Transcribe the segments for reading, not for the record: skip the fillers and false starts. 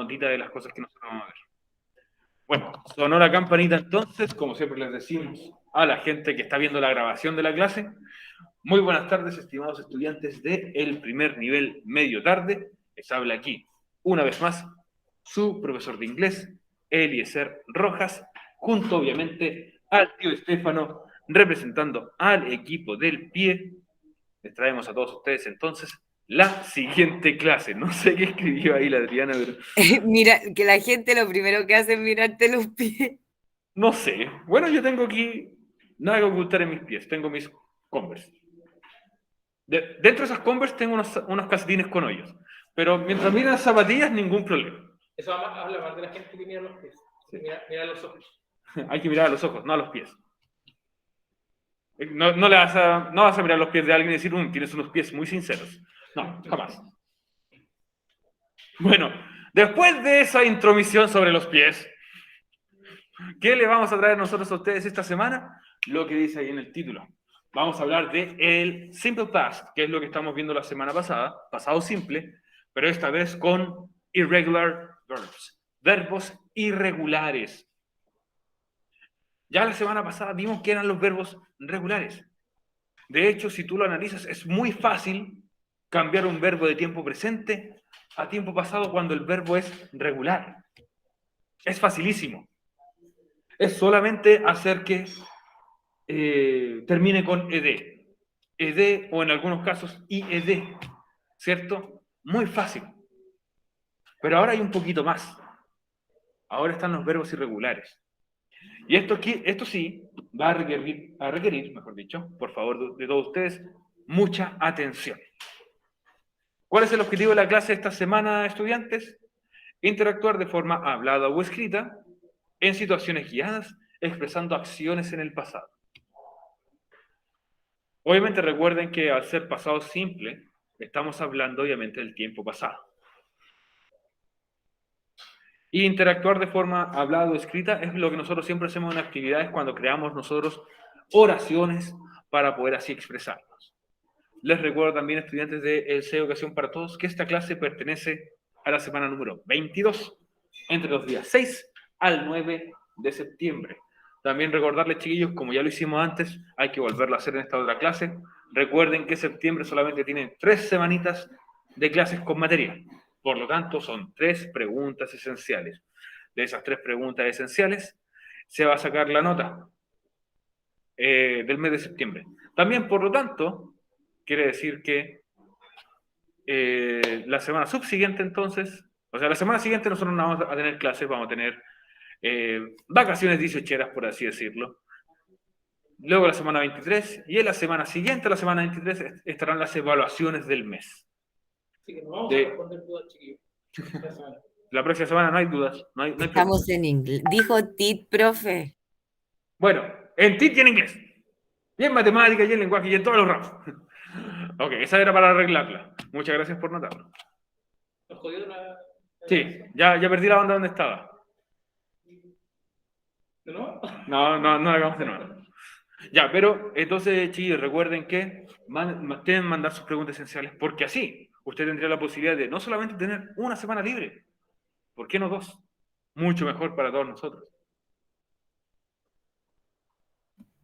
notita de las cosas que nosotros vamos a ver. Bueno, sonó la campanita entonces, como siempre les decimos a la gente que está viendo la grabación de la clase. Muy buenas tardes, estimados estudiantes del primer nivel medio tarde. Les habla aquí, una vez más, su profesor de inglés, Eliezer Rojas, junto obviamente al tío Estefano, representando al equipo del pie. Les traemos a todos ustedes entonces la siguiente clase. No sé qué escribió ahí la Adriana, pero... Mira, que la gente lo primero que hace es mirarte los pies. No sé. Bueno, yo tengo aquí nada que ocultar en mis pies. Tengo mis Converse. Dentro de esas Converse tengo unos calcetines con hoyos. Pero mientras miran las zapatillas, ningún problema. Eso habla más de la gente que mira los pies. Sí. Mira los ojos. Hay que mirar a los ojos, no a los pies. No vas a mirar los pies de alguien y decir, tienes unos pies muy sinceros. No, jamás. Bueno, después de esa intromisión sobre los pies, ¿qué le vamos a traer nosotros a ustedes esta semana? Lo que dice ahí en el título. Vamos a hablar de el simple past, que es lo que estamos viendo la semana pasada, pasado simple, pero esta vez con irregular verbs, verbos irregulares. Ya la semana pasada vimos que eran los verbos regulares. De hecho, si tú lo analizas, es muy fácil cambiar un verbo de tiempo presente a tiempo pasado cuando el verbo es regular. Es facilísimo. Es solamente hacer que termine con ed. Ed o en algunos casos ied, ¿cierto? Muy fácil. Pero ahora hay un poquito más. Ahora están los verbos irregulares. Y esto sí va a requerir, mejor dicho, por favor de todos ustedes, mucha atención. ¿Cuál es el objetivo de la clase esta semana, estudiantes? Interactuar de forma hablada o escrita en situaciones guiadas, expresando acciones en el pasado. Obviamente recuerden que al ser pasado simple, estamos hablando obviamente del tiempo pasado. Y interactuar de forma hablada o escrita es lo que nosotros siempre hacemos en actividades cuando creamos nosotros oraciones para poder así expresarnos. Les recuerdo también, estudiantes de El C Educación para Todos, que esta clase pertenece a la semana número 22, entre los días 6 al 9 de septiembre. También recordarles, chiquillos, como ya lo hicimos antes, hay que volverlo a hacer en esta otra clase. Recuerden que septiembre solamente tiene 3 semanitas de clases con materia. Por lo tanto, son 3 preguntas esenciales. De esas 3 preguntas esenciales, se va a sacar la nota del mes de septiembre. También, por lo tanto, quiere decir que la semana subsiguiente, entonces, o sea, la semana siguiente nosotros no vamos a tener clases, vamos a tener vacaciones 18eras, por así decirlo. Luego la semana 23, y en la semana siguiente, la semana 23, estarán las evaluaciones del mes. Así que no vamos a responder dudas, chiquillos. La próxima semana no hay dudas. No hay Estamos en inglés. Dijo TIT, profe. Bueno, en TIT y en inglés. Y en matemáticas, y en lenguaje, y en todos los ramos. Ok, esa era para arreglarla. Muchas gracias por notarlo. ¿Nos jodió la...? Sí, ya perdí la banda donde estaba. ¿De nuevo? No la hagamos de nuevo. Ya, pero entonces, chicos, recuerden que deben mandar sus preguntas esenciales, porque así usted tendría la posibilidad de no solamente tener una semana libre, ¿por qué no 2? Mucho mejor para todos nosotros.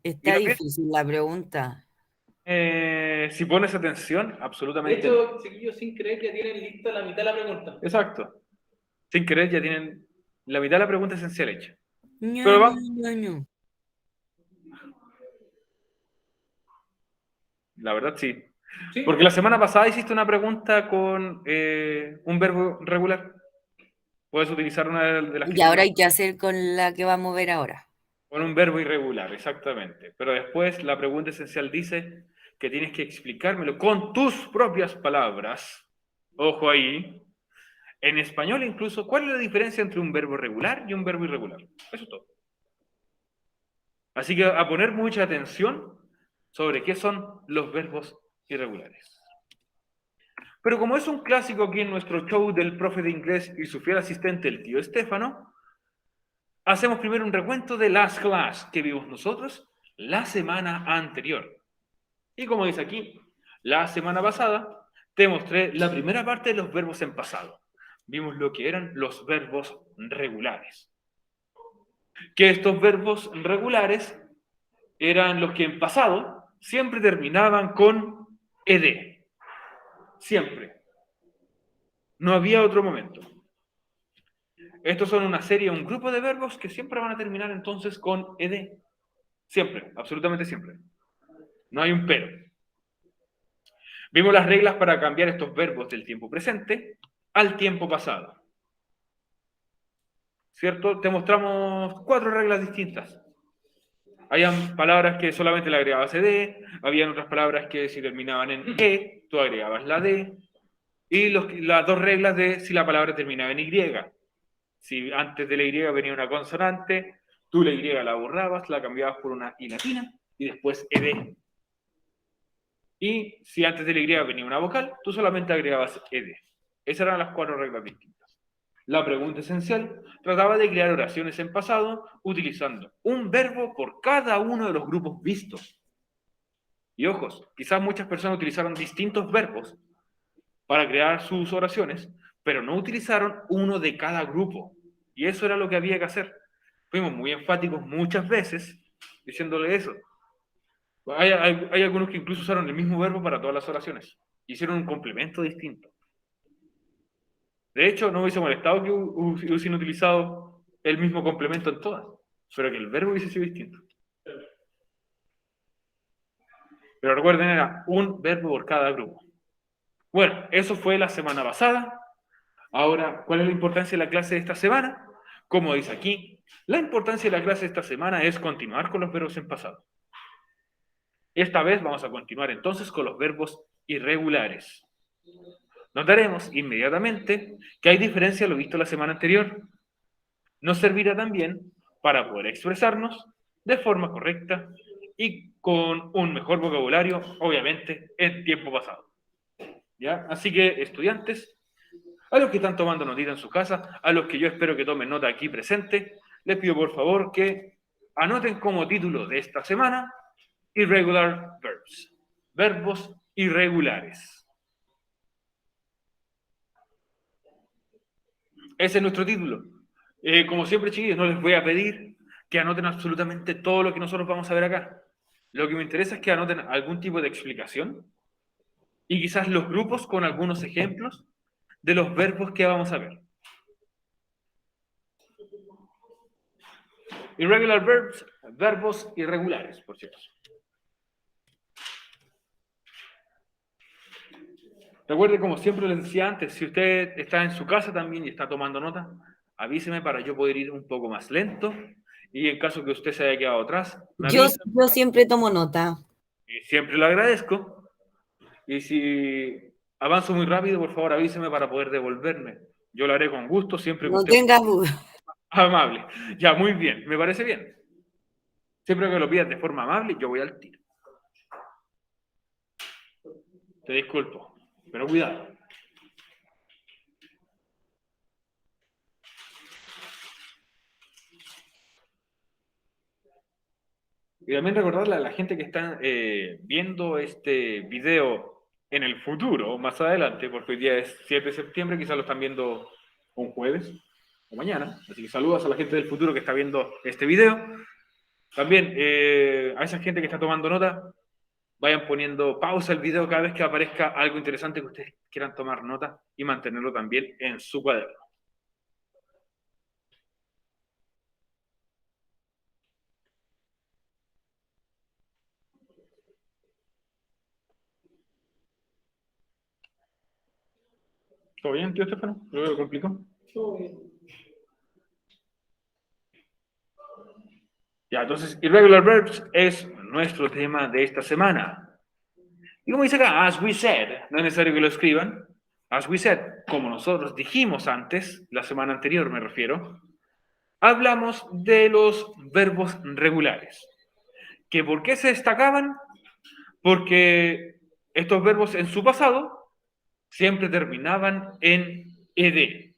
Está difícil la pregunta. Si pones atención, absolutamente. De hecho, chiquillos, sin creer ya tienen lista la mitad de la pregunta. Exacto. Sin querer ya tienen la mitad de la pregunta esencial hecha. No. La verdad sí. Porque la semana pasada hiciste una pregunta con un verbo regular. Puedes utilizar una de las que... Y ahora hay que hacer con la que vamos a ver ahora. Con un verbo irregular, exactamente. Pero después la pregunta esencial dice que tienes que explicármelo con tus propias palabras. Ojo ahí. En español incluso, ¿cuál es la diferencia entre un verbo regular y un verbo irregular? Eso es todo. Así que a poner mucha atención sobre qué son los verbos irregulares. Pero como es un clásico aquí en nuestro show del profe de inglés y su fiel asistente, el tío Estefano, hacemos primero un recuento de las clases que vimos nosotros la semana anterior. Y como dice aquí, la semana pasada te mostré la primera parte de los verbos en pasado. vimos lo que eran los verbos regulares. Que estos verbos regulares eran los que en pasado siempre terminaban con ed. Siempre. No había otro momento. Estos son una serie, un grupo de verbos que siempre van a terminar entonces con ed. Siempre, absolutamente siempre. No hay un pero. Vimos las reglas para cambiar estos verbos del tiempo presente al tiempo pasado. ¿Cierto? Te mostramos 4 reglas distintas. Habían palabras que solamente le agregabas ed, habían otras palabras que si terminaban en e, tú agregabas la d, y las 2 reglas de si la palabra terminaba en y. Si antes de la y venía una consonante, tú la y la borrabas, la cambiabas por una i latina, y después ed. Y si antes de la y venía una vocal, tú solamente agregabas ed. Esas eran las 4 reglas distintas. La pregunta esencial trataba de crear oraciones en pasado utilizando un verbo por cada uno de los grupos vistos. Y ojos, quizás muchas personas utilizaron distintos verbos para crear sus oraciones, pero no utilizaron uno de cada grupo. Y eso era lo que había que hacer. Fuimos muy enfáticos muchas veces diciéndole eso. Hay algunos que incluso usaron el mismo verbo para todas las oraciones. Hicieron un complemento distinto. De hecho, no hubiese molestado que hubiesen utilizado el mismo complemento en todas, pero que el verbo hubiese sido distinto. Pero recuerden, era un verbo por cada grupo. Bueno, eso fue la semana pasada. Ahora, ¿cuál es la importancia de la clase de esta semana? Como dice aquí, la importancia de la clase de esta semana es continuar con los verbos en pasado. Esta vez vamos a continuar entonces con los verbos irregulares. Notaremos inmediatamente que hay diferencia a lo visto la semana anterior. Nos servirá también para poder expresarnos de forma correcta y con un mejor vocabulario, obviamente, en tiempo pasado. ¿Ya? Así que, estudiantes, a los que están tomando notita en su casa, a los que yo espero que tomen nota aquí presente, les pido por favor que anoten como título de esta semana Irregular Verbs, verbos irregulares. Ese es nuestro título. Como siempre, chiquillos, no les voy a pedir que anoten absolutamente todo lo que nosotros vamos a ver acá. Lo que me interesa es que anoten algún tipo de explicación y quizás los grupos con algunos ejemplos de los verbos que vamos a ver. Irregular verbs, verbos irregulares, por cierto. Recuerde, como siempre les decía antes, si usted está en su casa también y está tomando nota, avíseme para yo poder ir un poco más lento y en caso que usted se haya quedado atrás, me Yo avisa. siempre tomo nota. Y siempre lo agradezco. Y si avanzo muy rápido, por favor avíseme para poder devolverme. Yo lo haré con gusto siempre que No usted tengas duda. amable. Ya, muy bien, me parece bien. Siempre que lo pidas de forma amable, yo voy al tiro. Te disculpo, pero cuidado. Y también recordarle a la gente que está viendo este video en el futuro, más adelante, porque hoy día es 7 de septiembre, quizás lo están viendo un jueves o mañana. Así que saludos a la gente del futuro que está viendo este video. También a esa gente que está tomando nota, vayan poniendo pausa al video cada vez que aparezca algo interesante que ustedes quieran tomar nota y mantenerlo también en su cuaderno. ¿Todo bien, tío Estefano? ¿Lo complicó? Todo bien. Ya, entonces, irregular verbs es nuestro tema de esta semana. Y como dice acá, as we said, no es necesario que lo escriban. As we said, como nosotros dijimos antes, la semana anterior me refiero, hablamos de los verbos regulares. ¿Que por qué se destacaban? Porque estos verbos en su pasado siempre terminaban en ed.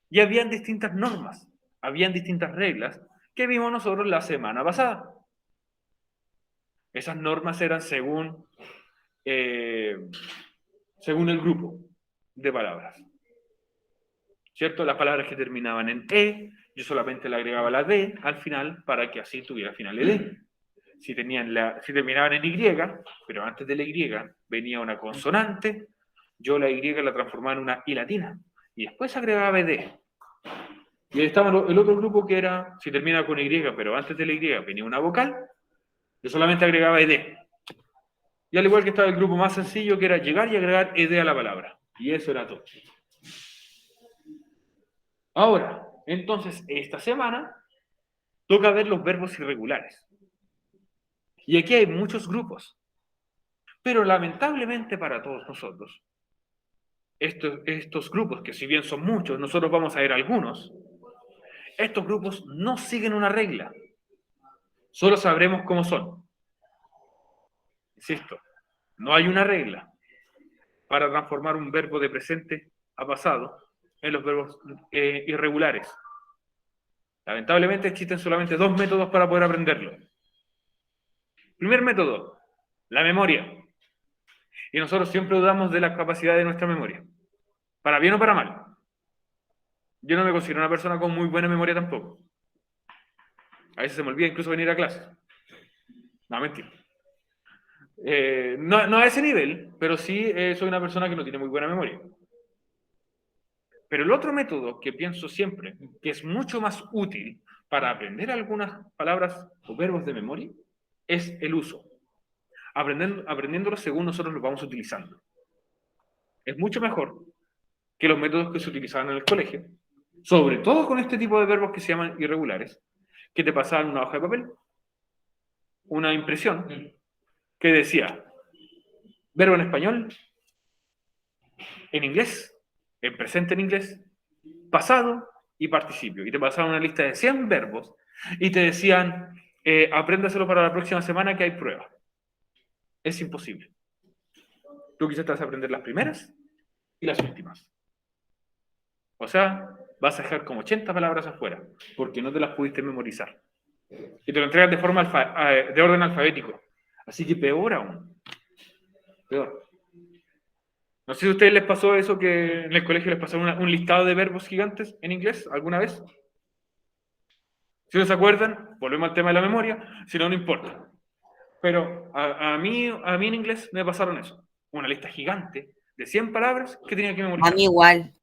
Y habían distintas normas, habían distintas reglas que vimos nosotros la semana pasada. Esas normas eran según el grupo de palabras. ¿cierto? Las palabras que terminaban en E, yo solamente le agregaba la D al final para que así tuviera final ED. Si terminaban en Y, pero antes de la Y venía una consonante, yo la Y la transformaba en una I latina y después agregaba ED. Y ahí estaba el otro grupo que era, si termina con Y, pero antes de la Y venía una vocal, yo solamente agregaba ED. Y al igual que estaba el grupo más sencillo, que era llegar y agregar ED a la palabra. Y eso era todo. Ahora, entonces, esta semana toca ver los verbos irregulares. Y aquí hay muchos grupos. Pero lamentablemente para todos nosotros, estos grupos, que si bien son muchos, nosotros vamos a ver algunos, estos grupos no siguen una regla. Solo sabremos cómo son. Insisto, no hay una regla para transformar un verbo de presente a pasado en los verbos irregulares. Lamentablemente existen solamente dos métodos para poder aprenderlo. Primer método, la memoria. Y nosotros siempre dudamos de la capacidad de nuestra memoria, para bien o para mal. Yo no me considero una persona con muy buena memoria tampoco. A veces se me olvida incluso venir a clase. No, mentira. No a ese nivel, pero sí soy una persona que no tiene muy buena memoria. Pero el otro método que pienso siempre, que es mucho más útil para aprender algunas palabras o verbos de memoria, es el uso. Aprendiéndolo según nosotros los vamos utilizando. Es mucho mejor que los métodos que se utilizaban en el colegio, sobre todo con este tipo de verbos que se llaman irregulares, que te pasaban una hoja de papel, una impresión, que decía verbo en español, en inglés, en presente en inglés, pasado y participio. Y te pasaban una lista de 100 verbos y te decían, apréndaselo para la próxima semana que hay prueba. Es imposible. Tú quizás te vas a aprender las primeras y las últimas. O sea, vas a dejar como 80 palabras afuera, porque no te las pudiste memorizar. Y te lo entregan de forma de orden alfabético. Así que peor aún. Peor. No sé si a ustedes les pasó eso, que en el colegio les pasó un listado de verbos gigantes en inglés alguna vez. Si no se acuerdan, volvemos al tema de la memoria, si no, no importa. Pero a mí en inglés me pasaron eso. Una lista gigante de 100 palabras que tenía que A memorizar. mí igual,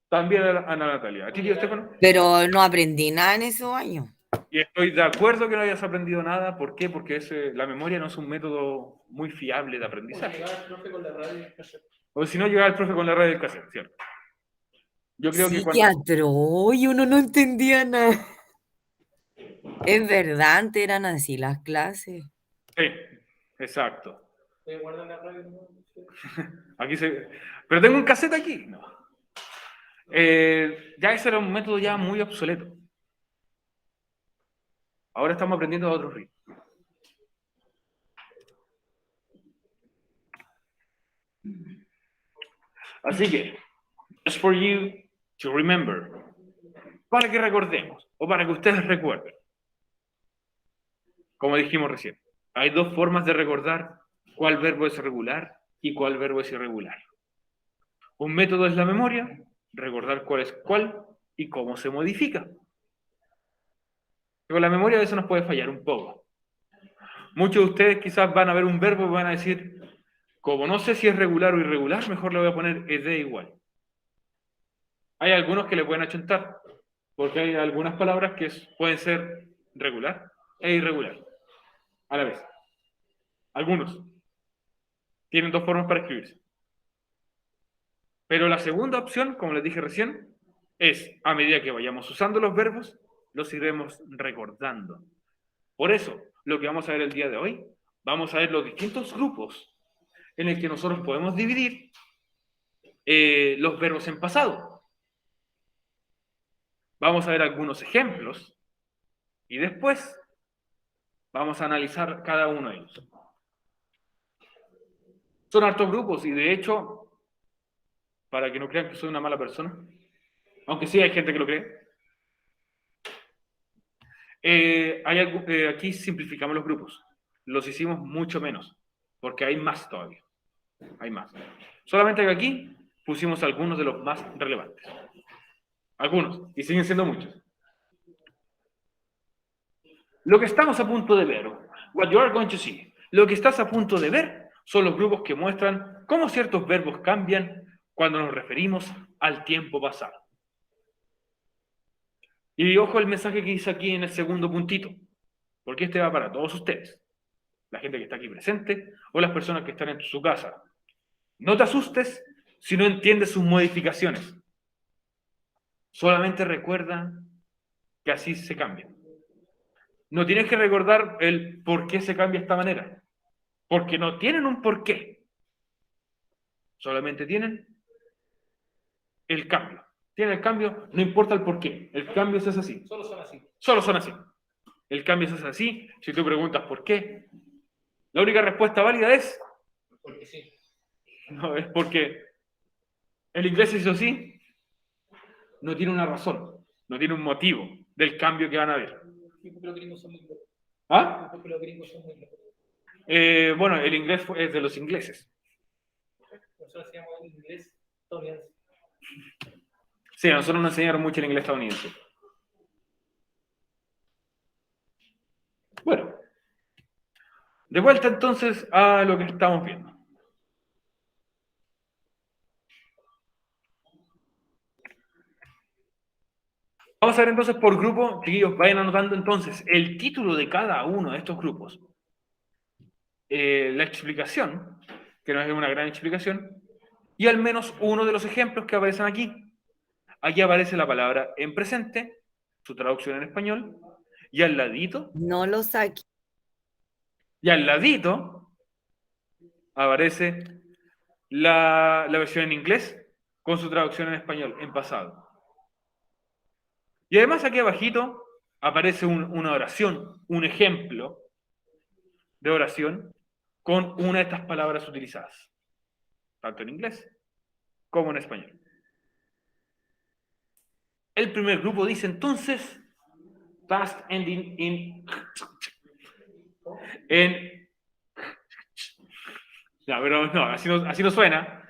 También a Ana Natalia. ¿A ti, tío Estefano? pero no aprendí nada en esos años. Y estoy de acuerdo que no hayas aprendido nada. ¿Por qué? Porque la memoria no es un método muy fiable de aprendizaje. Llegaba el profe con la radio y el cassette. O si no, llegaba el profe con la radio del cassette, ¿cierto? Yo creo que Sí, cuando... qué atroz, y uno no entendía nada. Es verdad, antes eran así las clases. Sí, exacto. Guardan la radio, ¿no? Aquí se... Pero tengo un cassette aquí. No. Ya ese era un método ya muy obsoleto. Ahora estamos aprendiendo a otro ritmo. Así que, just for you to remember, para que recordemos, o para que ustedes recuerden. Como dijimos recién, hay dos formas de recordar cuál verbo es regular y cuál verbo es irregular. Un método es la memoria, recordar cuál es cuál y cómo se modifica. Con la memoria a veces nos puede fallar un poco. Muchos de ustedes quizás van a ver un verbo y van a decir, como no sé si es regular o irregular, mejor le voy a poner ed igual. Hay algunos que le pueden achuntar, porque hay algunas palabras que pueden ser regular e irregular a la vez. Algunos tienen dos formas para escribirse. Pero la segunda opción, como les dije recién, es a medida que vayamos usando los verbos, los iremos recordando. Por eso, lo que vamos a ver el día de hoy, vamos a ver los distintos grupos en el que nosotros podemos dividir los verbos en pasado. Vamos a ver algunos ejemplos y después vamos a analizar cada uno de ellos. Son hartos grupos y de hecho, para que no crean que soy una mala persona, aunque sí hay gente que lo cree, aquí simplificamos los grupos. Los hicimos mucho menos, porque hay más todavía. Hay más. Solamente que aquí pusimos algunos de los más relevantes. Algunos, y siguen siendo muchos. Lo que estamos a punto de ver, what you are going to see, lo que estás a punto de ver son los grupos que muestran cómo ciertos verbos cambian cuando nos referimos al tiempo pasado. Y ojo el mensaje que hice aquí en el segundo puntito, porque este va para todos ustedes, la gente que está aquí presente o las personas que están en su casa. No te asustes si no entiendes sus modificaciones. Solamente recuerda que así se cambian. No tienes que recordar el por qué se cambia de esta manera, porque no tienen un porqué. Solamente tienen el cambio. Tienen el cambio, no importa el porqué. El cambio es así. Solo son así. Solo son así. El cambio es así. Si tú preguntas por qué, la única respuesta válida es Porque sí. no, es porque el inglés se hizo así. No tiene una razón, no tiene un motivo del cambio que van a ver. Los gringos son muy locos. ¿Ah? Los gringos son muy locos. Bueno, el inglés es de los ingleses. Nosotros se llama inglés estadounidense. Sí, a nosotros nos enseñaron mucho el inglés estadounidense. Bueno, de vuelta entonces a lo que estamos viendo. Vamos a ver entonces por grupo, chiquillos, vayan anotando entonces el título de cada uno de estos grupos, la explicación, que no es una gran explicación, y al menos uno de los ejemplos que aparecen aquí. Aquí aparece la palabra en presente, su traducción en español, y al ladito, No lo saqué. Aparece la versión en inglés con su traducción en español, en pasado. Y además aquí abajito aparece una oración, un ejemplo de oración con una de estas palabras utilizadas, tanto en inglés como en español. El primer grupo dice entonces past ending no, pero no, así no suena.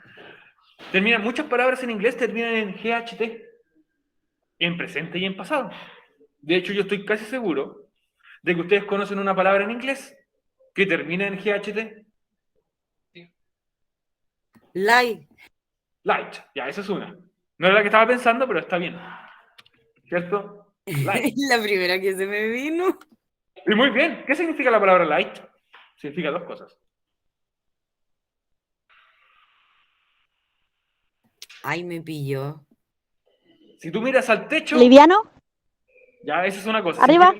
Muchas palabras en inglés terminan en GHT, en presente y en pasado. De hecho, yo estoy casi seguro de que ustedes conocen una palabra en inglés que termina en GHT. Light. Light, ya, esa es una. No era la que estaba pensando, pero está bien. ¿Cierto? Light. La primera que se me vino. Y muy bien. ¿Qué significa la palabra light? Significa dos cosas. Ay, me pilló. Si tú miras al techo... ¿Liviano? Ya, esa es una cosa. ¿Arriba?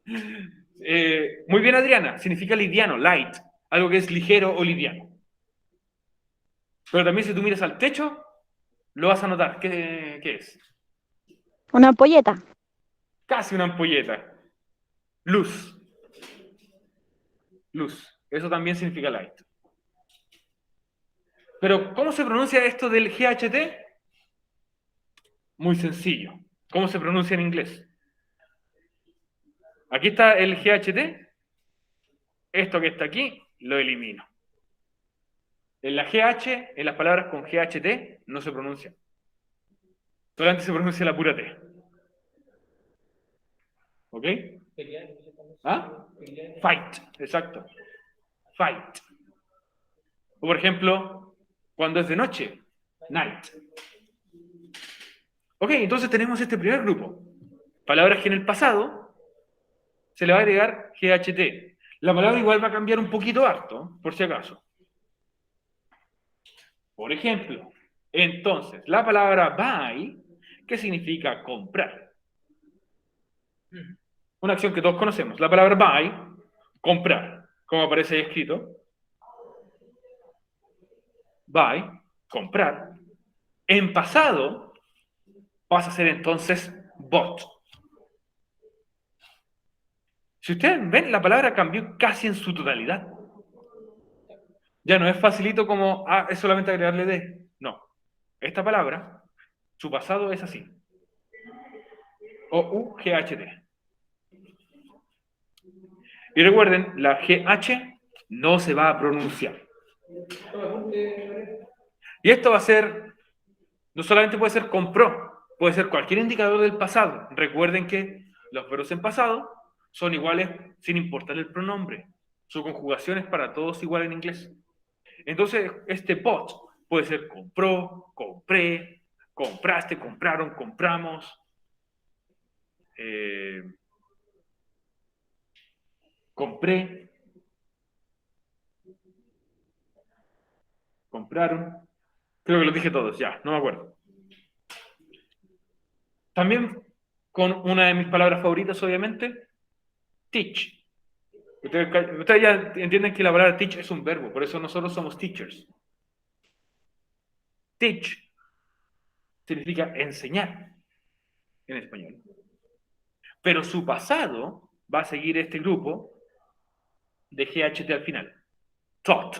Muy bien, Adriana. Significa liviano, light. Algo que es ligero o liviano. Pero también si tú miras al techo, lo vas a notar. ¿Qué es? Una ampolleta. Casi una ampolleta. Luz. Luz. Eso también significa light. Pero, ¿cómo se pronuncia esto del GHT? Muy sencillo. ¿Cómo se pronuncia en inglés? Aquí está el GHT. Esto que está aquí, lo elimino. En la GH, en las palabras con GHT, no se pronuncia. Solamente se pronuncia la pura T. ¿Ok? ¿Ah? Fight, exacto. Fight. O por ejemplo, cuando es de noche, night. Ok, entonces tenemos este primer grupo. Palabras que en el pasado se le va a agregar GHT. La palabra igual va a cambiar un poquito harto, por si acaso. Por ejemplo, entonces, la palabra buy, ¿qué significa comprar? Una acción que todos conocemos. La palabra buy, comprar, como aparece ahí escrito. Buy, comprar. En pasado, pasa a ser entonces bought. Si ustedes ven, la palabra cambió casi en su totalidad. Ya no es facilito como, es solamente agregarle de. No. Esta palabra, su pasado es así. O-U-G-H-T. Y recuerden, la GH no se va a pronunciar. Y esto va a ser, no solamente puede ser compró, Puede ser cualquier indicador del pasado. Recuerden que los verbos en pasado son iguales sin importar el pronombre. Su conjugación es para todos igual en inglés. Entonces, este bought puede ser compró, compré, compraste, compraron, compramos. Compré, compraron. Creo que los dije todos, ya, no me acuerdo. También con una de mis palabras favoritas, obviamente, teach. Ustedes ya entienden que la palabra teach es un verbo, por eso nosotros somos teachers. Teach significa enseñar en español. Pero su pasado va a seguir este grupo de GHT al final. Taught.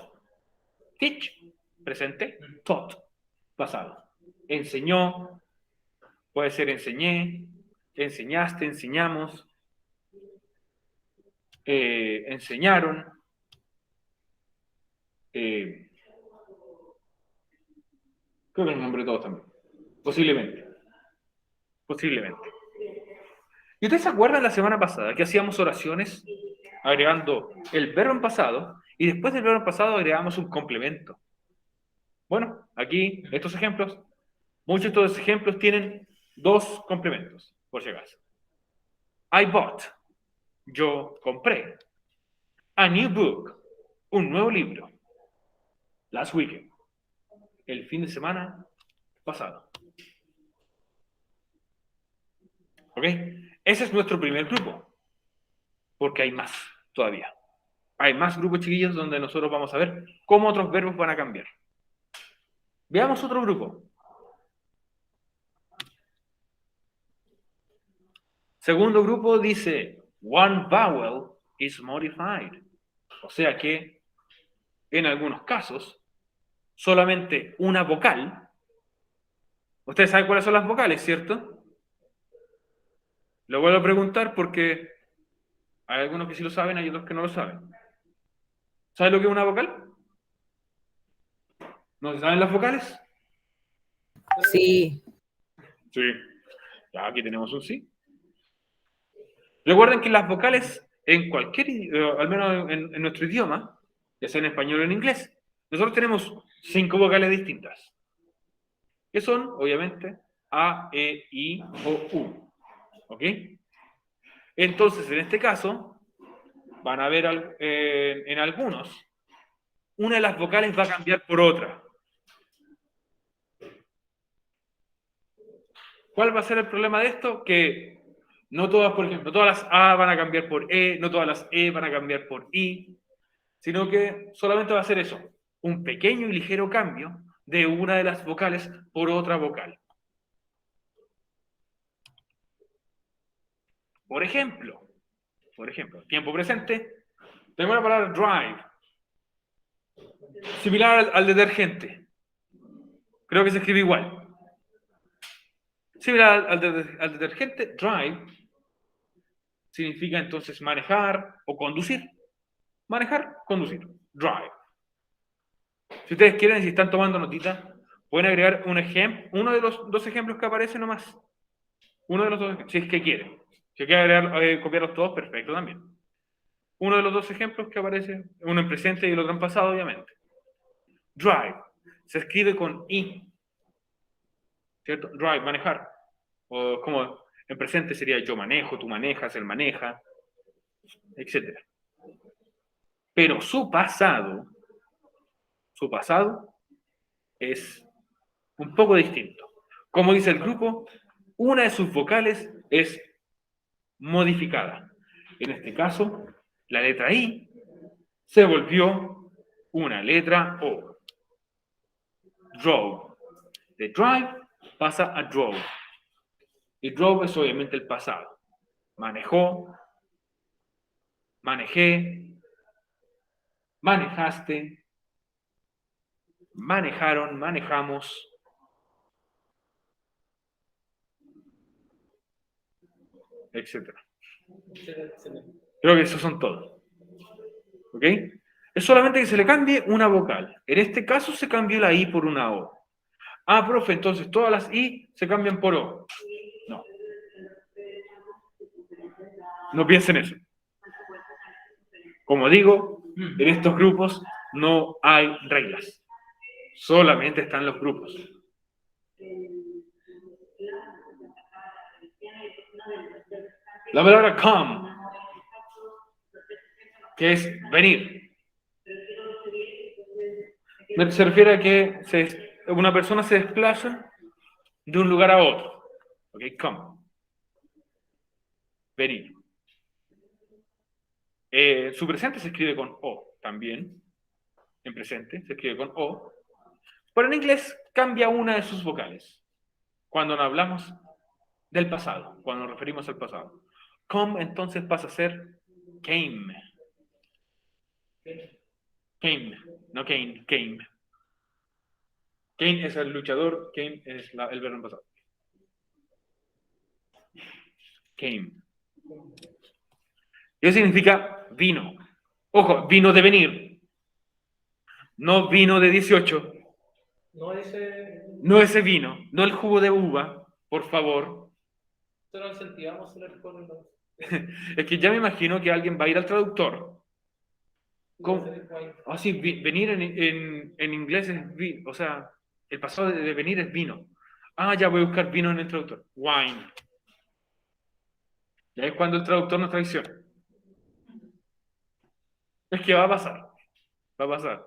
Teach, presente. Taught, pasado. Enseñó, puede ser enseñé, enseñaste, enseñamos, enseñaron, creo que el nombre de todos también. Posiblemente. Posiblemente. ¿Y ustedes se acuerdan la semana pasada que hacíamos oraciones agregando el verbo en pasado y después del verbo en pasado agregamos un complemento? Bueno, aquí estos ejemplos, muchos de estos ejemplos tienen dos complementos, por si acaso. I bought, yo compré. A new book, un nuevo libro. Last weekend, el fin de semana pasado. ¿Ok? Ese es nuestro primer grupo, porque hay más todavía. Hay más grupos, chiquillos, donde nosotros vamos a ver cómo otros verbos van a cambiar. Veamos otro grupo. Segundo grupo dice, one vowel is modified. O sea que, en algunos casos, solamente una vocal. Ustedes saben cuáles son las vocales, ¿cierto? Lo vuelvo a preguntar porque hay algunos que sí lo saben, hay otros que no lo saben. ¿Saben lo que es una vocal? ¿No saben las vocales? Sí. Sí. Ya, aquí tenemos un sí. Recuerden que las vocales en cualquier, al menos en nuestro idioma, ya sea en español o en inglés, nosotros tenemos 5 vocales distintas, que son, obviamente, A, E, I o U. ¿Ok? Entonces, en este caso, van a ver en algunos, una de las vocales va a cambiar por otra. ¿Cuál va a ser el problema de esto? Que no todas, por ejemplo, todas las A van a cambiar por E, no todas las E van a cambiar por I, sino que solamente va a ser eso, un pequeño y ligero cambio de una de las vocales por otra vocal. Por ejemplo, tiempo presente, tengo la palabra drive, similar al detergente. Creo que se escribe igual. Similar al detergente, drive significa entonces manejar o conducir. Manejar, conducir. Drive. Si ustedes quieren, si están tomando notita, pueden agregar un ejemplo, uno de los dos ejemplos que aparecen nomás. Uno de los dos, si es que quieren. Si quieren agregar, copiarlos todos, perfecto también. Uno de los dos ejemplos que aparece, uno en presente y el otro en pasado, obviamente. Drive. Se escribe con I. ¿Cierto? Drive, manejar. O como en presente sería yo manejo, tú manejas, él maneja, etc. Pero su pasado es un poco distinto. Como dice el grupo, una de sus vocales es modificada. En este caso, la letra I se volvió una letra O. Drove. De drive pasa a drove. Y drove es obviamente el pasado. Manejó, manejé, manejaste, manejaron, manejamos. Etcétera. Creo que esos son todos. ¿Ok? Es solamente que se le cambie una vocal. En este caso se cambió la I por una O. Ah, profe, entonces todas las I se cambian por O. No. No piensen eso. Como digo, en estos grupos no hay reglas. Solamente están los grupos. La palabra come, que es venir, se refiere a que una persona se desplaza de un lugar a otro. ¿Ok? Come. Venir. Su presente se escribe con O también. En presente se escribe con O. Pero en inglés cambia una de sus vocales. Cuando nos hablamos del pasado, cuando nos referimos al pasado. Come entonces pasa a ser came. Came, no Kane, came. Kane es el luchador, came es el verbo en pasado. Came. Eso significa vino. Ojo, vino de venir. No vino de 18. No ese vino. No el jugo de uva, por favor. Solo incentivamos el alcohol. Es que ya me imagino que alguien va a ir al traductor. ¿Cómo? Ah, sí, venir en inglés es vino. O sea, el pasado de venir es vino. Ah, ya voy a buscar vino en el traductor. Wine. Ya es cuando el traductor nos traiciona. Es que va a pasar. Va a pasar.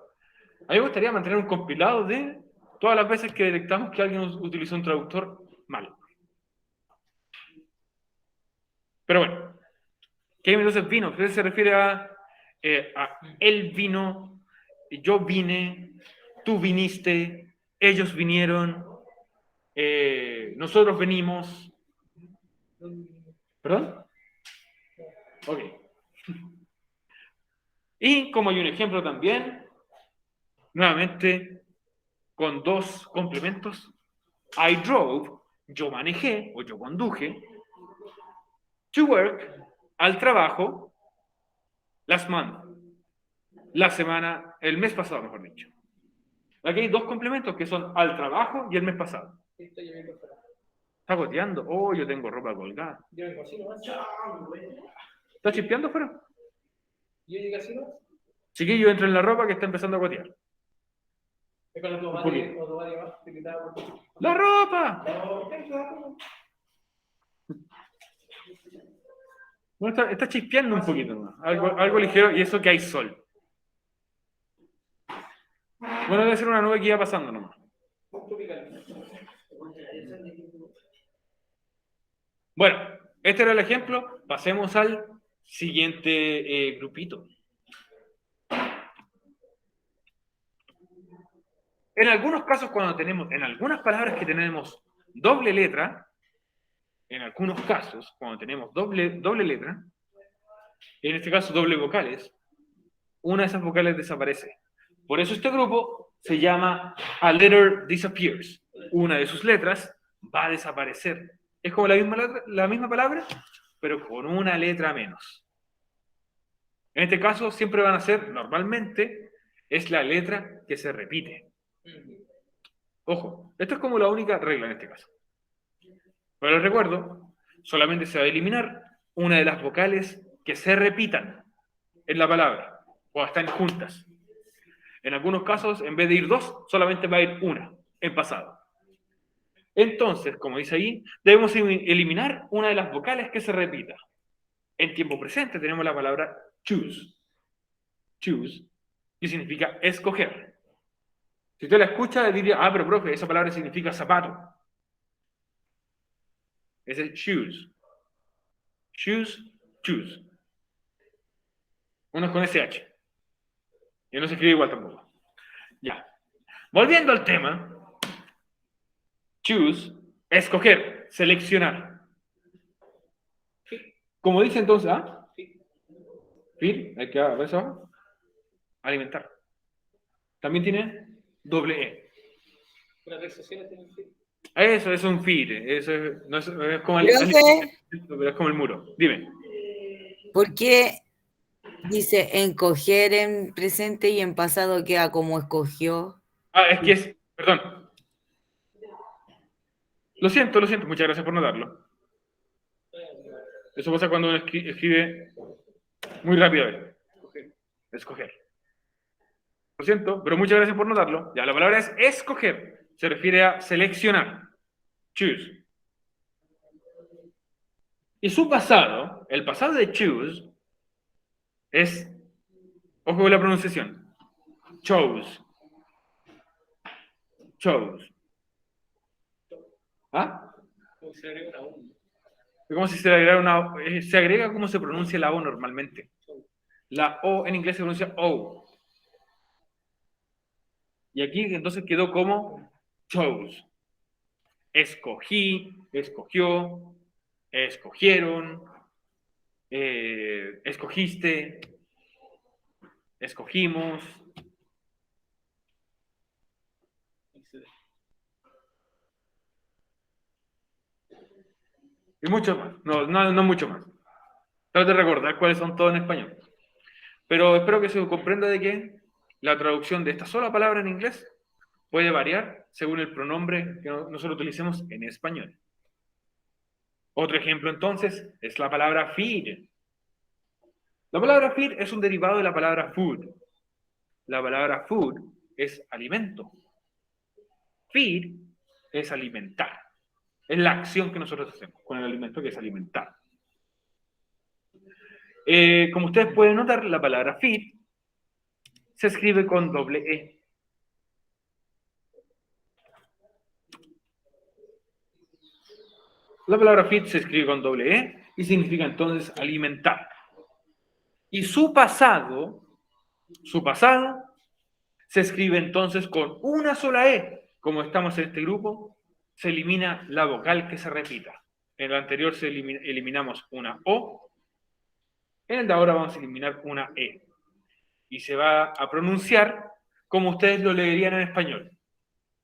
A mí me gustaría mantener un compilado de todas las veces que detectamos que alguien utilizó un traductor mal. Pero bueno. ¿Qué entonces vino? Entonces se refiere a él vino, yo vine, tú viniste, ellos vinieron, nosotros venimos. ¿Perdón? Ok. Y como hay un ejemplo también, nuevamente, con dos complementos, I drove, yo manejé o yo conduje, to work, al trabajo, last month, la semana, el mes pasado, mejor dicho. Aquí hay dos complementos que son al trabajo y el mes pasado. ¿Está goteando? Oh, yo tengo ropa colgada. Yo vengo así nomás. ¿Está chispeando afuera? Yo llegué así nomás. Chiquillo, entra en la ropa que está empezando a gotear. Es cuando tu Un madre poquito. va, te gritaba por ti. ¡La ropa! Bueno, está chispeando un poquito más. Algo ligero, y eso que hay sol. Bueno, debe ser una nube que iba pasando nomás. Bueno, este era el ejemplo. Pasemos al siguiente grupito. En algunos casos, en algunas palabras que tenemos doble letra, en algunos casos, cuando tenemos doble letra, en este caso doble vocales, una de esas vocales desaparece. Por eso este grupo se llama A Letter Disappears. Una de sus letras va a desaparecer. Es como la misma palabra, pero con una letra menos. En este caso siempre van a ser, normalmente, es la letra que se repite. Ojo, esto es como la única regla en este caso. Pero les recuerdo, solamente se va a eliminar una de las vocales que se repitan en la palabra o están juntas. En algunos casos, en vez de ir dos, solamente va a ir una en pasado. Entonces, como dice ahí, debemos eliminar una de las vocales que se repita. En tiempo presente tenemos la palabra choose. Choose, que significa escoger. Si usted la escucha, diría, pero profe, esa palabra significa zapato. Ese es choose. Choose, choose. Uno es con SH. Y no se escribe igual tampoco. Ya. Volviendo al tema, choose, escoger, seleccionar. Como dice entonces, feed, hay que ver eso abajo. Alimentar. También tiene doble E. Las redes sociales tienen feed. Eso es un feed. Eso es como Profe, es como el muro. Dime. ¿por qué dice encoger en presente y en pasado queda como escogió? Es que perdón. Lo siento, muchas gracias por notarlo. Eso pasa cuando uno escribe muy rápido. Escoger. Lo siento, pero muchas gracias por notarlo. Ya, la palabra es escoger. Se refiere a seleccionar. Choose. Y su pasado, el pasado de choose, es, ojo con la pronunciación, chose. Chose. ¿Ah? Como se agrega una U. Es como si se le agregara una, se agrega como se pronuncia la O normalmente. La O en inglés se pronuncia O. Y aquí entonces quedó como chose. Escogí, escogió, escogieron, escogiste, escogimos. Y mucho más. No mucho más. Trato de recordar cuáles son todos en español. Pero espero que se comprenda de que la traducción de esta sola palabra en inglés puede variar según el pronombre que nosotros utilicemos en español. Otro ejemplo entonces es la palabra feed. La palabra feed es un derivado de la palabra food. La palabra food es alimento. Feed es alimentar. Es la acción que nosotros hacemos con el alimento, que es alimentar. Como ustedes pueden notar, la palabra feed se escribe con doble E. La palabra feed se escribe con doble E y significa entonces alimentar. Y su pasado se escribe entonces con una sola E. Como estamos en este grupo, se elimina la vocal que se repita. En el anterior eliminamos una O. En el de ahora vamos a eliminar una E. Y se va a pronunciar como ustedes lo leerían en español.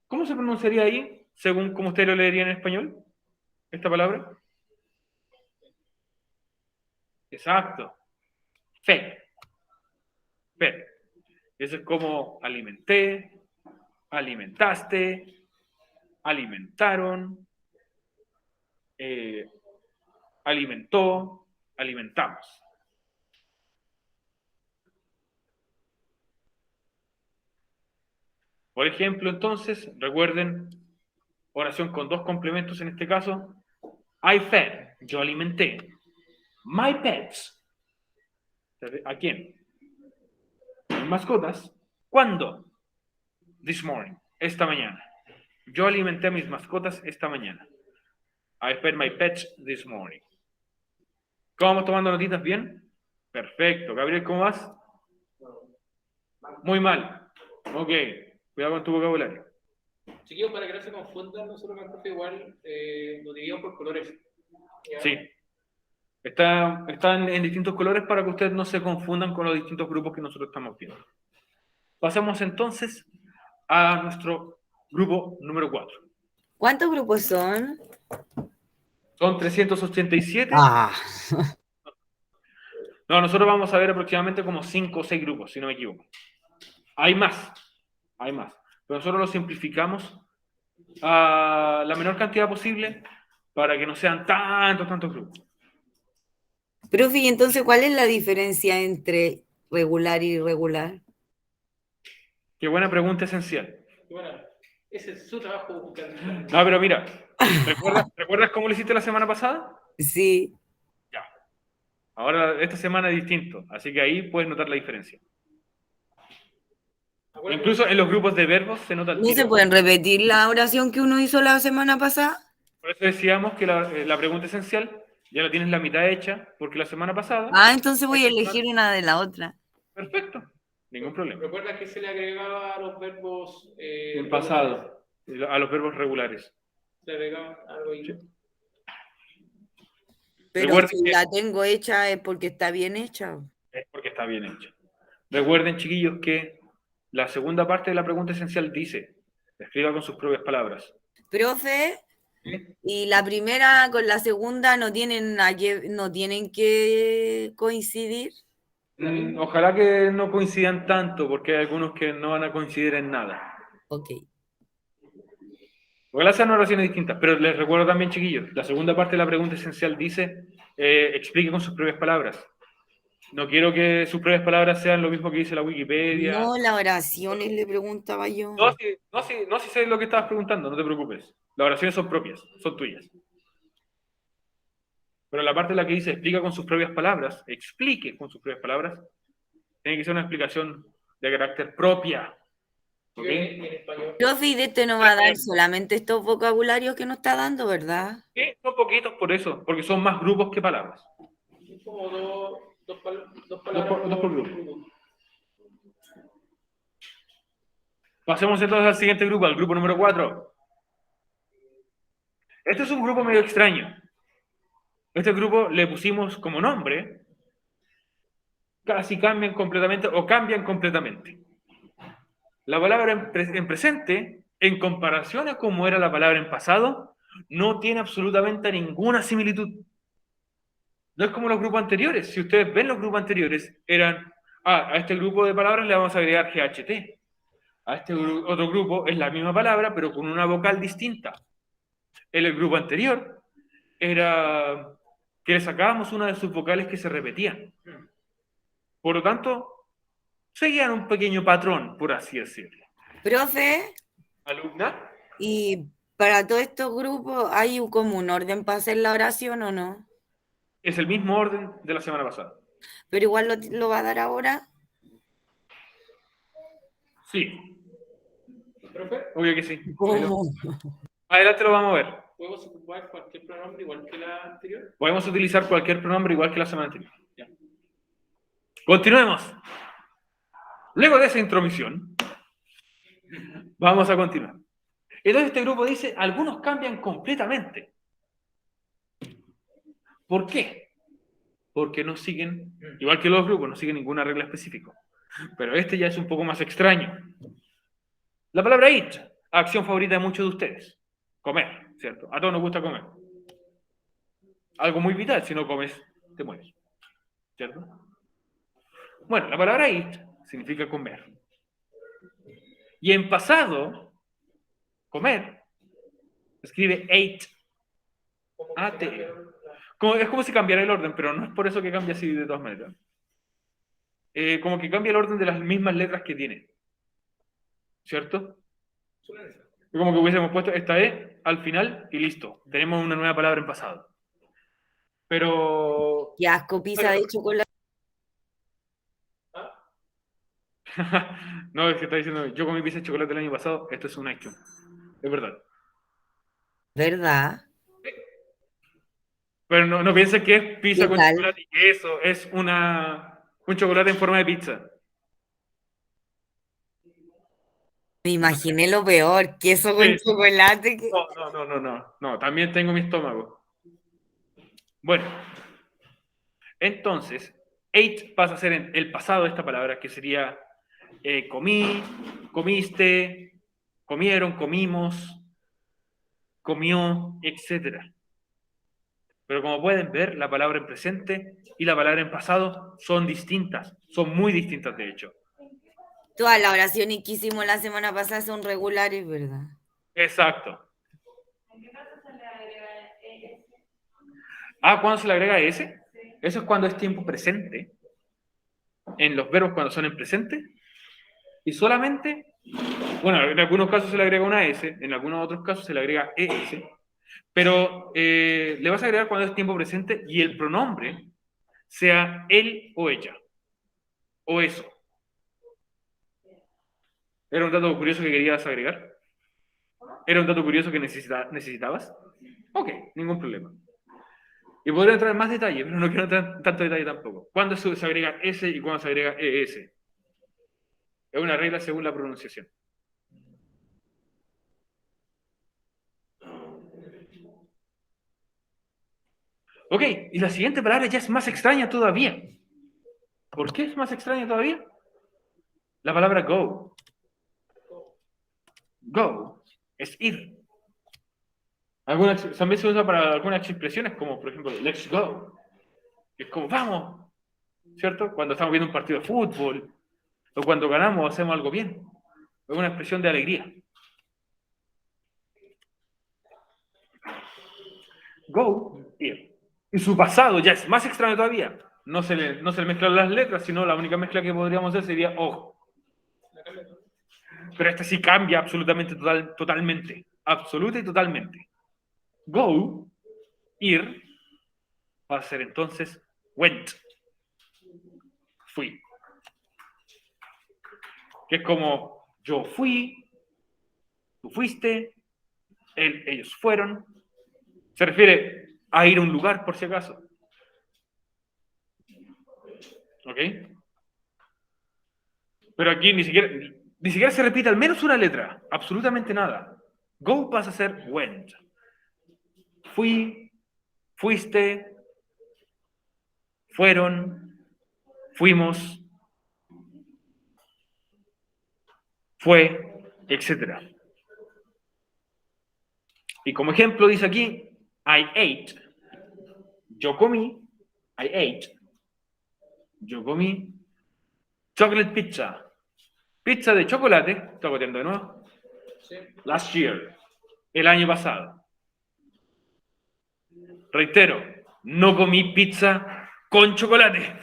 ¿Cómo se pronunciaría ahí, según como ustedes lo leerían en español, esta palabra? Exacto. Fed. Fed. Eso es como alimenté, alimentaste, alimentaron, alimentó, alimentamos. Por ejemplo, entonces, recuerden, oración con dos complementos en este caso. I fed, yo alimenté. My pets. ¿A quién? Mis mascotas. ¿Cuándo? This morning, esta mañana. Yo alimenté a mis mascotas esta mañana. I fed my pets this morning. ¿Cómo vamos tomando notitas bien? Perfecto. Gabriel, ¿cómo vas? Muy mal. Ok. Cuidado con tu vocabulario. Chiquillos, para que no se confundan, nosotros con el profe igual lo dividimos por colores. ¿Ya? Sí. Están en distintos colores para que ustedes no se confundan con los distintos grupos que nosotros estamos viendo. Pasamos entonces a nuestro grupo número 4. ¿Cuántos grupos son? Son 387. Ah, No, nosotros vamos a ver aproximadamente como 5 o 6 grupos, si no me equivoco. Hay más. Pero nosotros lo simplificamos a la menor cantidad posible para que no sean tantos grupos. profe, ¿y entonces cuál es la diferencia entre regular y irregular? Qué buena pregunta esencial. Y bueno, ese es su trabajo buscar. No, pero mira, ¿recuerdas cómo lo hiciste la semana pasada? Sí. Ya. Ahora, esta semana es distinto, así que ahí puedes notar la diferencia. Incluso en los grupos de verbos se nota el ¿No se tiro. pueden repetir la oración que uno hizo la semana pasada? Por eso decíamos que la pregunta esencial ya la tienes la mitad hecha, porque la semana pasada... Ah, entonces voy a elegir una de la otra. Perfecto, ningún problema. Recuerda que se le agregaba a los verbos... En pasado, a los verbos regulares. Se le agregaba algo ahí. Sí. Pero Recuerden si que- la tengo hecha es porque está bien hecha. Es porque está bien hecho. Recuerden, chiquillos, que la segunda parte de la pregunta esencial dice, escriba con sus propias palabras. Profe, ¿Sí? y la primera con la segunda no tienen que coincidir. Ojalá que no coincidan tanto, porque hay algunos que no van a coincidir en nada. Ok. Porque las son oraciones distintas, pero les recuerdo también, chiquillos, la segunda parte de la pregunta esencial dice, explique con sus propias palabras. No quiero que sus propias palabras sean lo mismo que dice la Wikipedia. No, las oraciones le preguntaba yo. No, si sé lo que estabas preguntando, no te preocupes. Las oraciones son propias, son tuyas. Pero la parte en la que dice explica con sus propias palabras, explique con sus propias palabras, tiene que ser una explicación de carácter propia. ¿Ok? En español. Profe, y de este no va a dar solamente estos vocabularios que nos está dando, ¿verdad? Sí, son poquitos por eso, porque son más grupos que palabras. Es como dos palabras Dos por grupo. Pasemos entonces al siguiente grupo, al grupo número 4. Este es un grupo medio extraño. Este grupo le pusimos como nombre, casi cambian completamente o cambian completamente. La palabra en presente, en comparación a cómo era la palabra en pasado, no tiene absolutamente ninguna similitud. No es como los grupos anteriores. Si ustedes ven los grupos anteriores, eran, a este grupo de palabras le vamos a agregar GHT. A este otro grupo es la misma palabra, pero con una vocal distinta. En el grupo anterior era que le sacábamos una de sus vocales que se repetían. Por lo tanto, seguían un pequeño patrón, por así decirlo. Profe, ¿Alumna? ¿y para todos estos grupos hay como un orden para hacer la oración o no? Es el mismo orden de la semana pasada. Pero igual lo va a dar ahora. Sí, ¿Profe? obvio que sí. ¿Cómo? Adelante lo vamos a ver. ¿Podemos ocupar cualquier pronombre igual que la anterior? Podemos utilizar cualquier pronombre igual que la semana anterior. Ya. Continuemos. Luego de esa intromisión, vamos a continuar. Entonces este grupo dice, algunos cambian completamente. ¿Por qué? Porque no siguen, igual que los grupos, no siguen ninguna regla específica. Pero este ya es un poco más extraño. La palabra eat, acción favorita de muchos de ustedes. Comer, ¿cierto? A todos nos gusta comer. Algo muy vital, si no comes, te mueres. ¿Cierto? Bueno, la palabra eat significa comer. Y en pasado, comer, se escribe ate. A-T. Es como si cambiara el orden, pero no es por eso que cambia así de todas maneras. Como que cambia el orden de las mismas letras que tiene. ¿Cierto? Es como que hubiésemos puesto esta E al final y listo. Tenemos una nueva palabra en pasado. Pero... Qué asco, pizza de chocolate. No, es que está diciendo, yo comí pizza de chocolate el año pasado, esto es un hecho. Es verdad. ¿Verdad? Pero no piensen que es pizza ¿Qué con tal? chocolate y queso, es un chocolate en forma de pizza. Me imaginé lo peor, queso con Sí. chocolate. No, también tengo mi estómago. Bueno, entonces, ate pasa a ser en el pasado de esta palabra, que sería comí, comiste, comieron, comimos, comió, etc. Pero como pueden ver, la palabra en presente y la palabra en pasado son distintas, son muy distintas de hecho. Todas las oraciones que hicimos la semana pasada son regulares, ¿verdad? Exacto. ¿Cuándo se le agrega S? Eso es cuando es tiempo presente, en los verbos cuando son en presente, y solamente, bueno, en algunos casos se le agrega una S, en algunos otros casos se le agrega ES, pero le vas a agregar cuando es tiempo presente y el pronombre sea él o ella, o eso. ¿Era un dato curioso que querías agregar? ¿Era un dato curioso que necesitabas? Ok, ningún problema. Y podría entrar en más detalle, pero no quiero entrar en tanto detalle tampoco. ¿Cuándo se agrega S y cuándo se agrega ES? Es una regla según la pronunciación. Ok, y la siguiente palabra ya es más extraña todavía. ¿Por qué es más extraña todavía? La palabra go. Go es ir. También se usa para algunas expresiones como, por ejemplo, let's go. Es como, vamos, ¿cierto? Cuando estamos viendo un partido de fútbol o cuando ganamos o hacemos algo bien. Es una expresión de alegría. Go, ir. Y su pasado ya es más extraño todavía. No se le mezclan las letras, sino la única mezcla que podríamos hacer sería O. Pero esta sí cambia absolutamente, totalmente. Absoluta y totalmente. Go, ir, va a ser entonces went. Fui. Que es como yo fui, tú fuiste, ellos fueron. Se refiere a ir a un lugar, por si acaso. ¿Ok? Pero aquí ni siquiera se repite al menos una letra. Absolutamente nada. Go pasa a ser went. Fui, fuiste, fueron, fuimos, fue, etc. Y como ejemplo dice aquí, I ate. Yo comí. I ate. Yo comí chocolate pizza. Pizza de chocolate. Estoy copiando de nuevo. Sí. Last year. El año pasado. Reitero, no comí pizza con chocolate.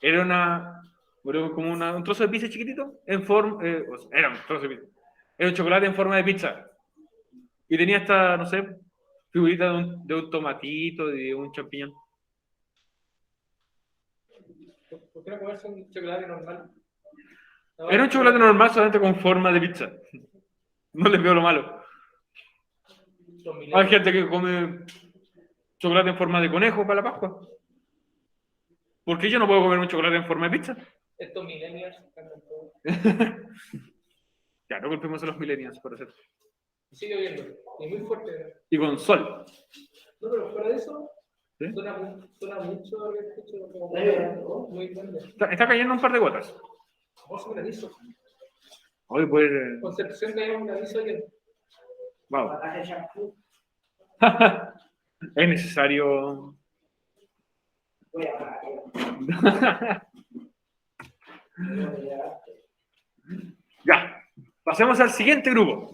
Era como un trozo de pizza chiquitito en forma, era un trozo de pizza. Era un chocolate en forma de pizza. Y tenía esta, no sé, figurita de un tomatito, de un champiñón. ¿Por qué no comerse un chocolate normal? No, Era un chocolate normal solamente con forma de pizza. No les veo lo malo. Los Hay millennials. gente que come chocolate en forma de conejo para la Pascua. ¿Por qué yo no puedo comer un chocolate en forma de pizza? Estos millennials cantan todo. Ya, no culpemos a los millennials por hacer. Sigue viendo. Y muy fuerte. Y con sol. No, pero fuera de eso, ¿Sí? suena mucho lo que escucho como muy grande. Está cayendo un par de gotas. Vamos a granizo. Hoy pues. Concepción que hay un granizo ayer. Wow. Es necesario. Ya. Pasemos al siguiente grupo.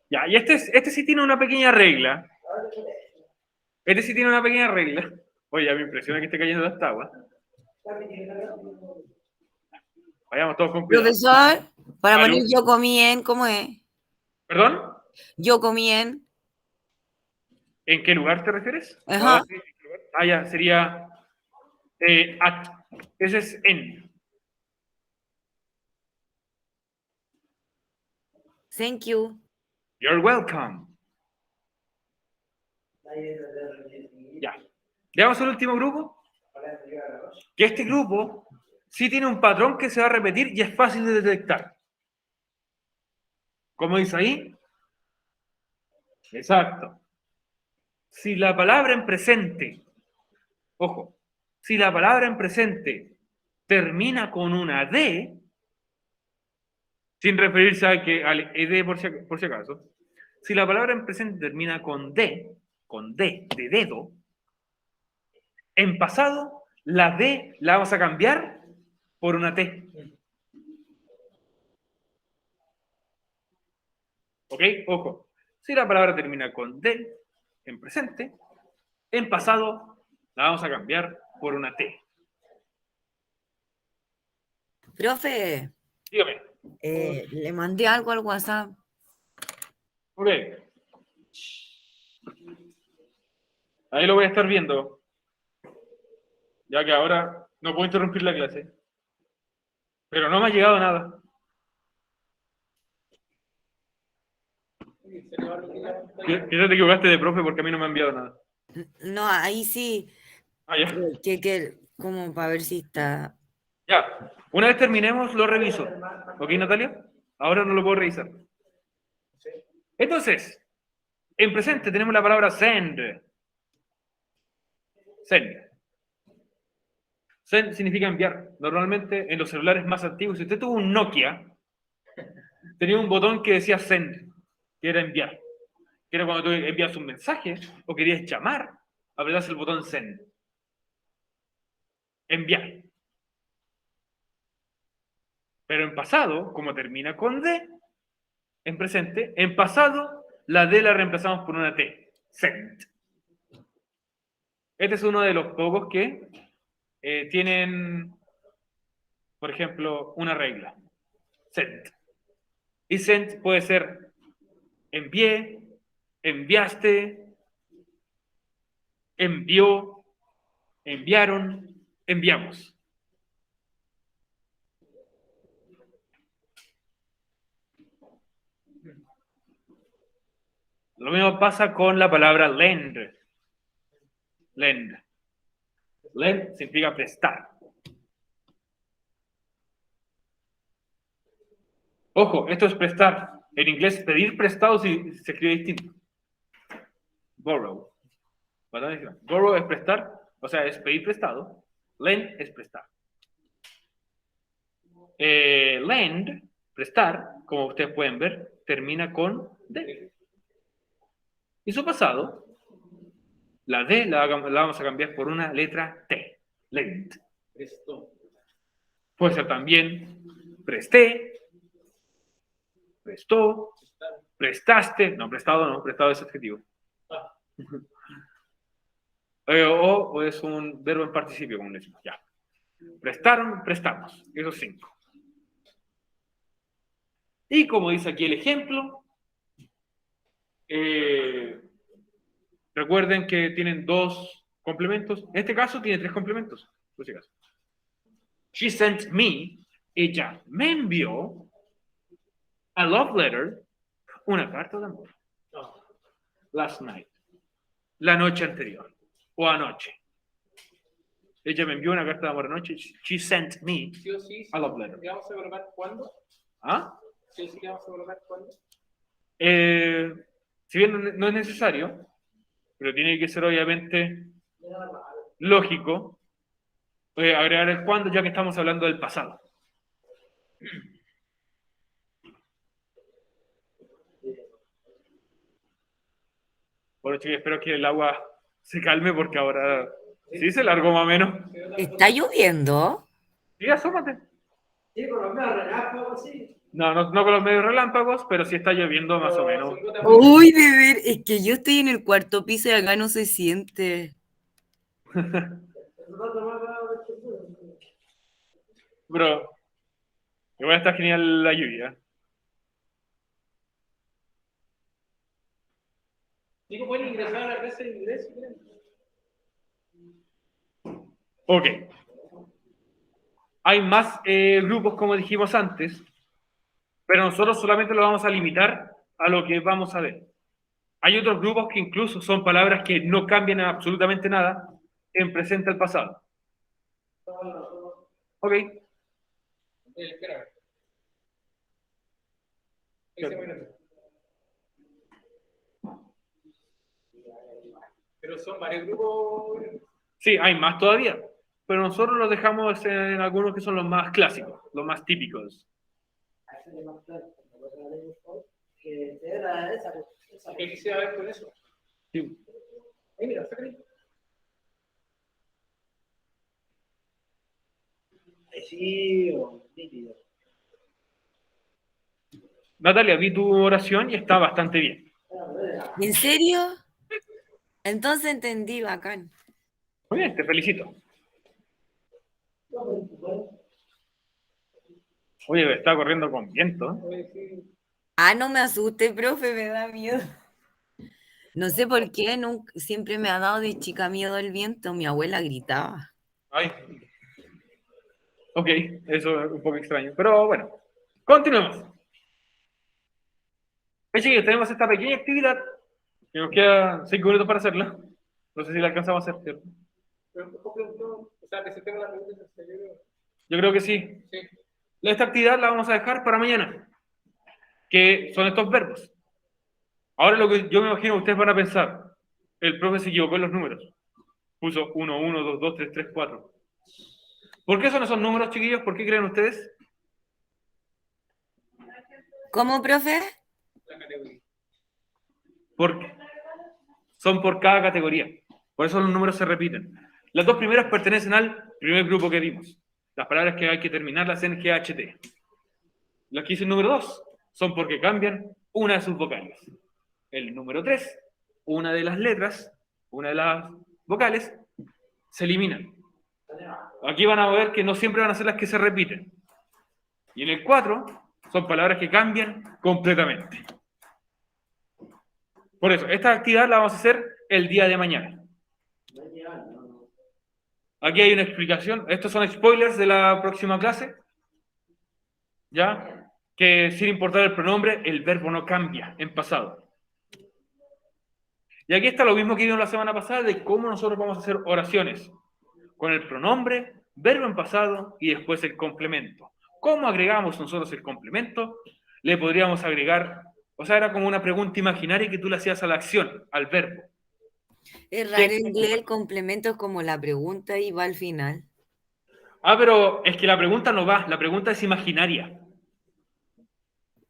Ya, y este sí tiene una pequeña regla. Este sí tiene una pequeña regla. Oye, ya me impresiona que esté cayendo esta agua. Vayamos todos con cuidado. Profesor, para Salud. poner yo comí en, ¿cómo es? ¿Perdón? Yo comí en. ¿En qué lugar te refieres? Ajá. Ah, ya, sería at. Ese es en. Thank you. You're welcome. Ya. Veamos el último grupo. Que este grupo sí tiene un patrón que se va a repetir y es fácil de detectar. ¿Cómo dice ahí? Exacto. Si la palabra en presente, ojo, si la palabra en presente termina con una D, sin referirse a que al ed por si acaso, si la palabra en presente termina con D de dedo, en pasado la D la vamos a cambiar por una T. ¿Ok? Ojo. Si la palabra termina con D en presente, en pasado la vamos a cambiar por una T. Profe, Dígame. le mandé algo al WhatsApp. Ok. Ahí lo voy a estar viendo. Ya que ahora no puedo interrumpir la clase. Pero no me ha llegado nada. Quizás te equivocaste de profe porque a mí no me ha enviado nada. No, ahí sí, Ah, ya. como para ver si está. Ya. Una vez terminemos, lo reviso. ¿Ok, Natalia? Ahora no lo puedo revisar. Entonces, en presente tenemos la palabra send. Send. Send significa enviar. Normalmente en los celulares más antiguos, si usted tuvo un Nokia, tenía un botón que decía send, que era enviar. Que era cuando tú envías un mensaje o querías llamar, apretas el botón send. Enviar. Pero en pasado, como termina con D, en presente, en pasado, la D la reemplazamos por una T. sent. Este es uno de los pocos que tienen, por ejemplo, una regla. Sent. Y sent puede ser envié, enviaste, envió, enviaron, enviamos. Lo mismo pasa con la palabra lend. Lend. Lend significa prestar. Ojo, esto es prestar. En inglés, pedir prestado se escribe distinto. Borrow. Borrow es prestar, o sea, es pedir prestado. Lend es prestar. Lend, prestar, como ustedes pueden ver, termina con D. Y su pasado, la D la vamos a cambiar por una letra T. Lend. Prestó. Puede ser también presté, prestó, prestaste. No, prestado es adjetivo. Ah. O es un verbo en participio, como decimos. Ya. Prestaron, prestamos. Esos 5. Y como dice aquí el ejemplo, recuerden que tienen 2 complementos. En este caso tiene 3 complementos. Por si acaso. She sent me, ella me envió a love letter, una carta de amor. Last night, la noche anterior, o anoche. Ella me envió una carta de amor anoche. She sent me Sí o sí, a love letter. ¿le vamos a colocar cuándo? ¿Ah? Sí o sí, ¿le vamos a colocar cuándo? Si bien no es necesario, pero tiene que ser obviamente lógico agregar el cuándo, ya que estamos hablando del pasado. Bueno, chicos, espero que el agua se calme porque ahora sí se largó más o menos. ¿Está lloviendo? Sí, asómate. Sí, por lo menos relámpago, sí. No con los medios relámpagos, pero sí está lloviendo más o menos. Uy, de ver, es que yo estoy en el 4.º piso y acá no se siente. Bro, igual está genial la lluvia. Digo, pueden ingresar a la clase de inglés, si quieren. Ok. Hay más grupos, como dijimos antes, pero nosotros solamente lo vamos a limitar a lo que vamos a ver. Hay otros grupos que incluso son palabras que no cambian absolutamente nada en presente al pasado. Ok. Espera. Ese minuto. Pero son varios grupos. Sí, hay más todavía, pero nosotros los dejamos en algunos que son los más clásicos, los más típicos. ¿Qué quisiera ver con eso? Sí. Ahí, mira, sácale. Sí, o nítido. Natalia, vi tu oración y está bastante bien. ¿En serio? Entonces entendí, bacán. Muy bien, te felicito. Oye, está corriendo con viento. Ah, no me asuste, profe, me da miedo. No sé por qué, siempre me ha dado de chica miedo el viento. Mi abuela gritaba. Ay. Ok, eso es un poco extraño. Pero bueno, continuemos. Chicos, tenemos esta pequeña actividad que nos queda 5 minutos para hacerla. No sé si la alcanzamos a hacer, ¿cierto? O sea, presentemos la pregunta. Yo creo que sí. Sí. Esta actividad la vamos a dejar para mañana, que son estos verbos. Ahora lo que yo me imagino ustedes van a pensar, el profe se equivocó en los números. Puso 1, 1, 2, 2, 3, 3, 4. ¿Por qué son esos números, chiquillos? ¿Por qué creen ustedes? ¿Cómo, profe? La categoría. Porque son por cada categoría. Por eso los números se repiten. Las 2 primeras pertenecen al primer grupo que vimos. Las palabras que hay que terminarlas en GHT. Las que dice el número 2 son porque cambian una de sus vocales. El número 3 una de las letras, una de las vocales, se eliminan. Aquí van a ver que no siempre van a ser las que se repiten. Y en el 4 son palabras que cambian completamente. Por eso, esta actividad la vamos a hacer el día de mañana. Aquí hay una explicación. Estos son spoilers de la próxima clase. ¿Ya? Que sin importar el pronombre, el verbo no cambia en pasado. Y aquí está lo mismo que vimos la semana pasada de cómo nosotros vamos a hacer oraciones. Con el pronombre, verbo en pasado y después el complemento. ¿Cómo agregamos nosotros el complemento? Le podríamos agregar, o sea, era como una pregunta imaginaria que tú le hacías a la acción, al verbo. Es raro en inglés el complemento es como la pregunta y va al final. Pero es que la pregunta no va, la pregunta es imaginaria.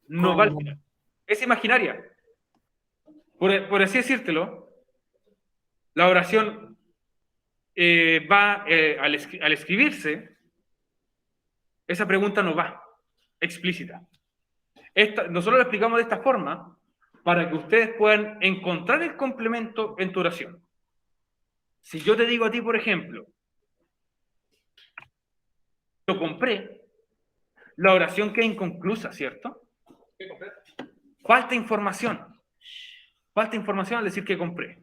No va al ¿Cómo? final. Es imaginaria. Por así decírtelo, la oración va al escribirse, esa pregunta no va explícita. Nosotros lo explicamos de esta forma para que ustedes puedan encontrar el complemento en tu oración. Si yo te digo a ti, por ejemplo, lo compré, la oración queda inconclusa, ¿cierto? ¿Qué compré? Falta información. Falta información al decir que compré.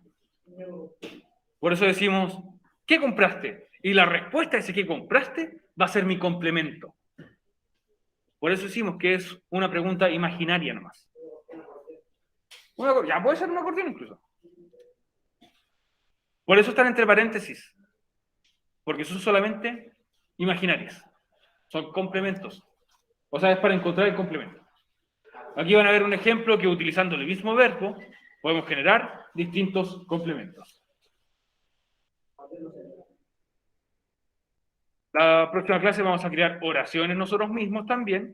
Por eso decimos, ¿qué compraste? Y la respuesta a ese que compraste va a ser mi complemento. Por eso decimos que es una pregunta imaginaria nomás. Ya puede ser un acordeón incluso. Por eso están entre paréntesis. Porque son solamente imaginarias. Son complementos. O sea, es para encontrar el complemento. Aquí van a ver un ejemplo que utilizando el mismo verbo podemos generar distintos complementos. La próxima clase vamos a crear oraciones nosotros mismos también.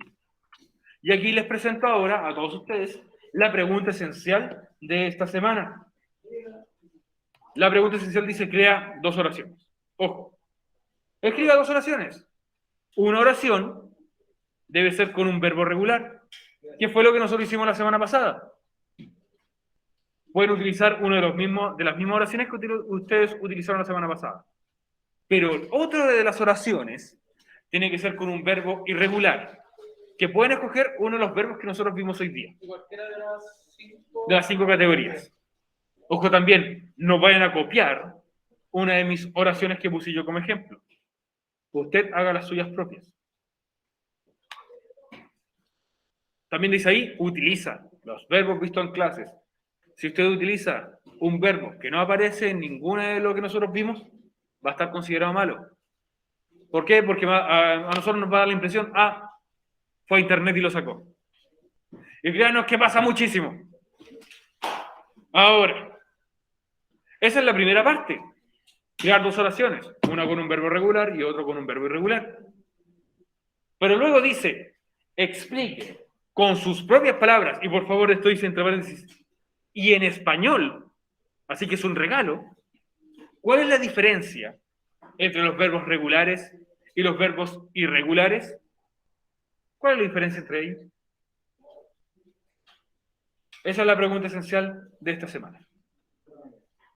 Y aquí les presento ahora a todos ustedes la pregunta esencial de esta semana. La pregunta esencial dice, crea 2 oraciones. Ojo, escriba 2 oraciones. Una oración debe ser con un verbo regular, que fue lo que nosotros hicimos la semana pasada. Pueden utilizar uno de las mismas oraciones que ustedes utilizaron la semana pasada. Pero otra de las oraciones tiene que ser con un verbo irregular, que pueden escoger uno de los verbos que nosotros vimos hoy día. ¿Y cualquiera de las 5? De las 5 categorías. Ojo también, no vayan a copiar una de mis oraciones que puse yo como ejemplo. Usted haga las suyas propias. También dice ahí, utiliza los verbos vistos en clases. Si usted utiliza un verbo que no aparece en ninguna de lo que nosotros vimos, va a estar considerado malo. ¿Por qué? Porque a nosotros nos va a dar la impresión, fue a internet y lo sacó. Y créanos que pasa muchísimo. Ahora, esa es la primera parte. Crear 2 oraciones, una con un verbo regular y otra con un verbo irregular. Pero luego dice, explique con sus propias palabras, y por favor esto dice entre paréntesis, y en español, así que es un regalo, ¿cuál es la diferencia entre los verbos regulares y los verbos irregulares? ¿Cuál es la diferencia entre ellos? Esa es la pregunta esencial de esta semana.